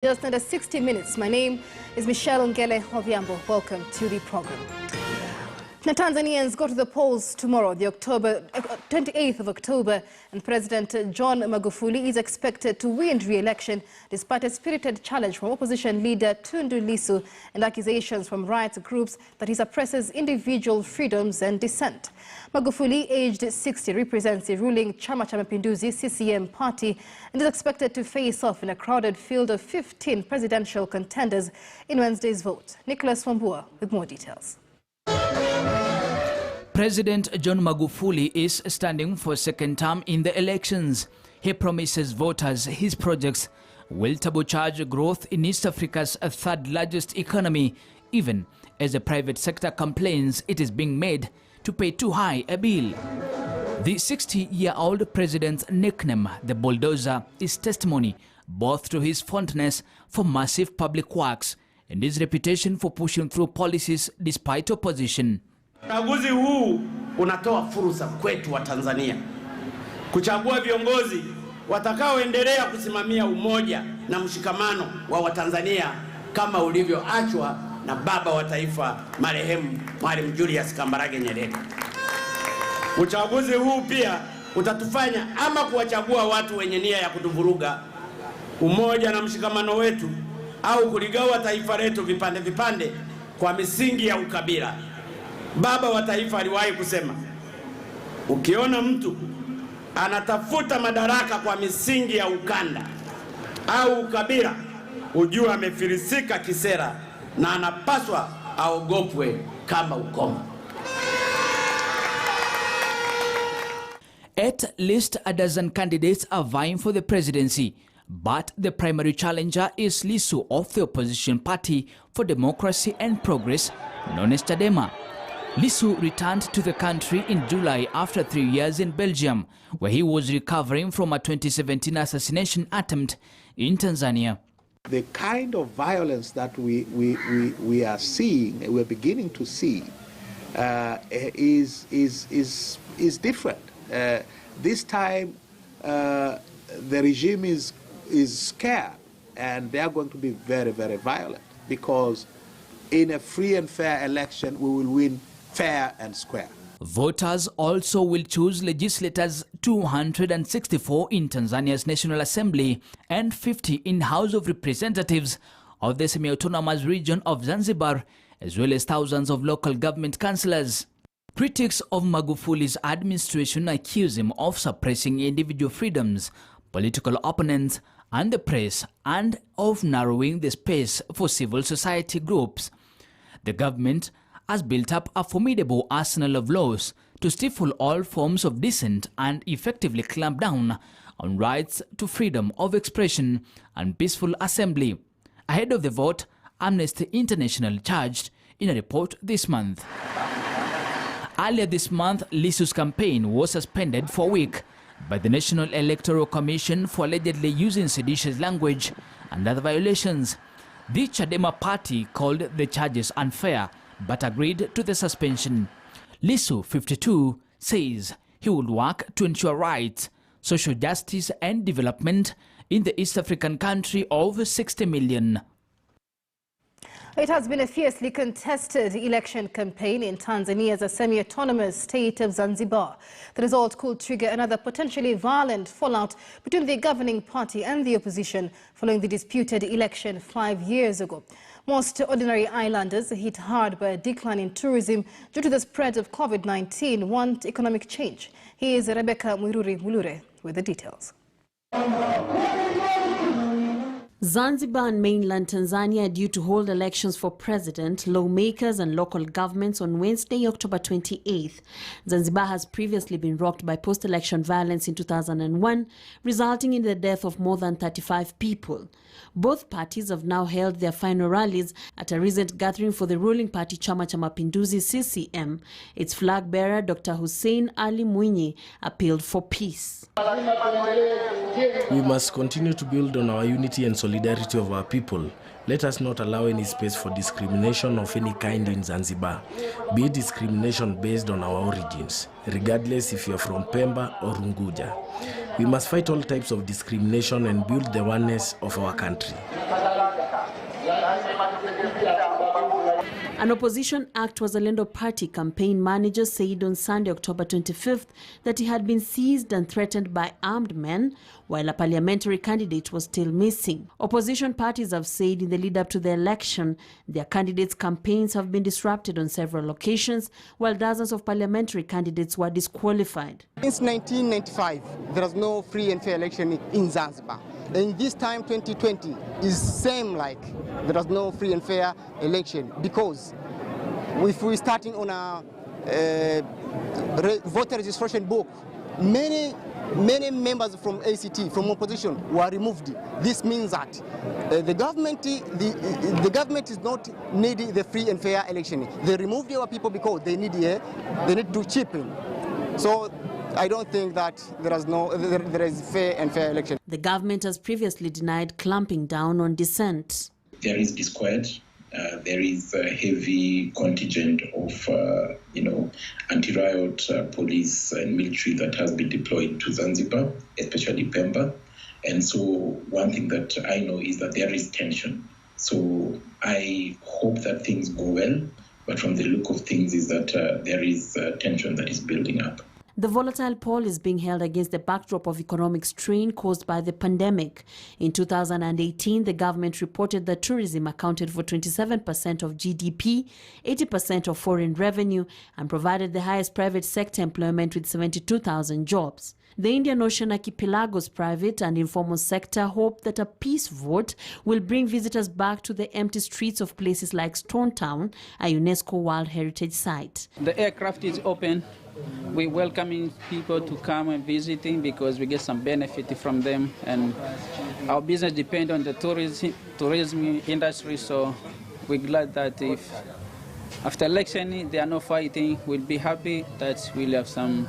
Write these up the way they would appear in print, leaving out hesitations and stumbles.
Just under 60 minutes. My name is Michelle Ngele Oviambo. Welcome to the program. Now, Tanzanians go to the polls tomorrow, the 28th of October, and President John Magufuli is expected to win re-election despite a spirited challenge from opposition leader Tundu Lissu and accusations from rights groups that he suppresses individual freedoms and dissent. Magufuli, aged 60, represents the ruling Chama cha Mapinduzi CCM party and is expected to face off in a crowded field of 15 presidential contenders in Wednesday's vote. Nicholas Wambua with more details. President John Magufuli is standing for a second term in the elections. He promises voters his projects will turbocharge growth in East Africa's third largest economy, even as the private sector complains it is being made to pay too high a bill. The 60-year-old president's nickname, the bulldozer, is testimony both to his fondness for massive public works and his reputation for pushing through policies despite opposition. Uchaguzi huu unatoa fursa kwetu wa Tanzania kuchagua viongozi watakaoendelea kusimamia umoja na mshikamano wa Watanzania kama ulivyoachwa na baba wa taifa marehemu Mwalimu Julius Kambarage Nyerere. Uchaguzi huu pia utatufanya ama kuwachagua watu wenye nia ya kutuvuruga umoja na mshikamano wetu au kuligawa taifa letu vipande vipande kwa misingi ya ukabila. Baba wa taifa aliwahi kusema, ukiona mtu anatafuta madaraka kwa misingi ya ukanda au ukabila, ujue amefilisika kisera na anapaswa aogopwe kama ukoma. At least a dozen candidates are vying for the presidency, but the primary challenger is Lissu of the opposition party for Democracy and Progress, known as Chadema. Lissu returned to the country in July after 3 years in Belgium, where he was recovering from a 2017 assassination attempt in Tanzania. The kind of violence that we are seeing, we're beginning to see, is different. This time, the regime is scared, and they are going to be very, very violent, because in a free and fair election, we will win fair and square. Voters also will choose legislators 264 in Tanzania's National Assembly and 50 in House of Representatives of the semi-autonomous region of Zanzibar, as well as thousands of local government councillors. Critics of Magufuli's administration accuse him of suppressing individual freedoms, political opponents, and the press, and of narrowing the space for civil society groups. The government has built up a formidable arsenal of laws to stifle all forms of dissent and effectively clamp down on rights to freedom of expression and peaceful assembly. Ahead of the vote, Amnesty International charged in a report this month. Earlier this month, Lissu's campaign was suspended for a week by the National Electoral Commission for allegedly using seditious language and other violations. The Chadema party called the charges unfair but agreed to the suspension. Lissu, 52, says he would work to ensure rights, social justice and development in the East African country of 60 million. It has been a fiercely contested election campaign in Tanzania's semi-autonomous state of Zanzibar. The result could trigger another potentially violent fallout between the governing party and the opposition following the disputed election 5 years ago. Most ordinary islanders, hit hard by a decline in tourism due to the spread of COVID-19, want economic change. Here's Rebecca Mulure with the details. Zanzibar and mainland Tanzania are due to hold elections for president, lawmakers and local governments on Wednesday, October 28th. Zanzibar has previously been rocked by post-election violence in 2001, resulting in the death of more than 35 people. Both parties have now held their final rallies at a recent gathering for the ruling party Chama cha Mapinduzi CCM. Its flag bearer, Dr. Hussein Ali Mwinyi, appealed for peace. We must continue to build on our unity and solidarity of our people. Let us not allow any space for discrimination of any kind in Zanzibar, be it discrimination based on our origins, regardless if you are from Pemba or Unguja. We must fight all types of discrimination and build the oneness of our country. An opposition Act Wazalendo Party campaign manager said on Sunday, October 25th, that he had been seized and threatened by armed men, while a parliamentary candidate was still missing. Opposition parties have said in the lead-up to the election, their candidates' campaigns have been disrupted on several locations, while dozens of parliamentary candidates were disqualified. Since 1995, there was no free and fair election in Zanzibar. And this time, 2020, is same like there was no free and fair election, because if we're starting on a voter registration book, many members from ACT, from opposition, were removed. This means that the government is not needing the free and fair election. They removed our people because they need to chip in. So I don't think that there is fair and fair election. The government has previously denied clamping down on dissent. There is disquiet. There is a heavy contingent of, anti-riot police and military that has been deployed to Zanzibar, especially Pemba. And so one thing that I know is that there is tension. So I hope that things go well, but from the look of things is that there is tension that is building up. The volatile poll is being held against the backdrop of economic strain caused by the pandemic. In 2018, the government reported that tourism accounted for 27% of GDP, 80% of foreign revenue, and provided the highest private sector employment with 72,000 jobs. The Indian Ocean Archipelago's private and informal sector hope that a peace vote will bring visitors back to the empty streets of places like Stone Town, a UNESCO World Heritage Site. The aircraft is open. We're welcoming people to come and visiting because we get some benefit from them, and our business depends on the tourism industry, so we're glad that if after election there are no fighting, we'll be happy that we'll have some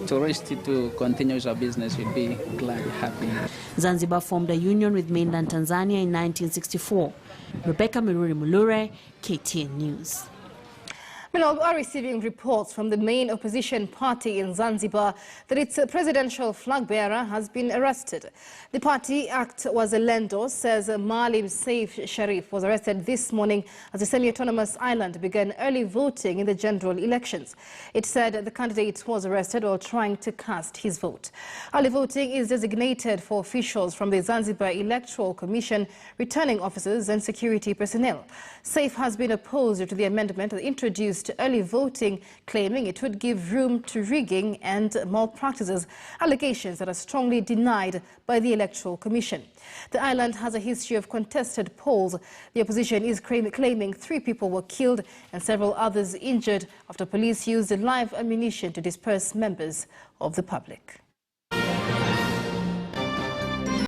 tourists to continue our business. We'll be glad, happy. Zanzibar formed a union with mainland Tanzania in 1964. Rebecca Miruri Mulure, KTN News. We are receiving reports from the main opposition party in Zanzibar that its presidential flag bearer has been arrested. The party, Act Wazalendo, says Maalim Seif Sharif was arrested this morning as the semi-autonomous island began early voting in the general elections. It said the candidate was arrested while trying to cast his vote. Early voting is designated for officials from the Zanzibar Electoral Commission, returning officers and security personnel. Seif has been opposed to the amendment that introduced early voting, claiming it would give room to rigging and malpractices, allegations that are strongly denied by the Electoral Commission. The island has a history of contested polls. The opposition is claiming 3 people were killed and several others injured after police used live ammunition to disperse members of the public.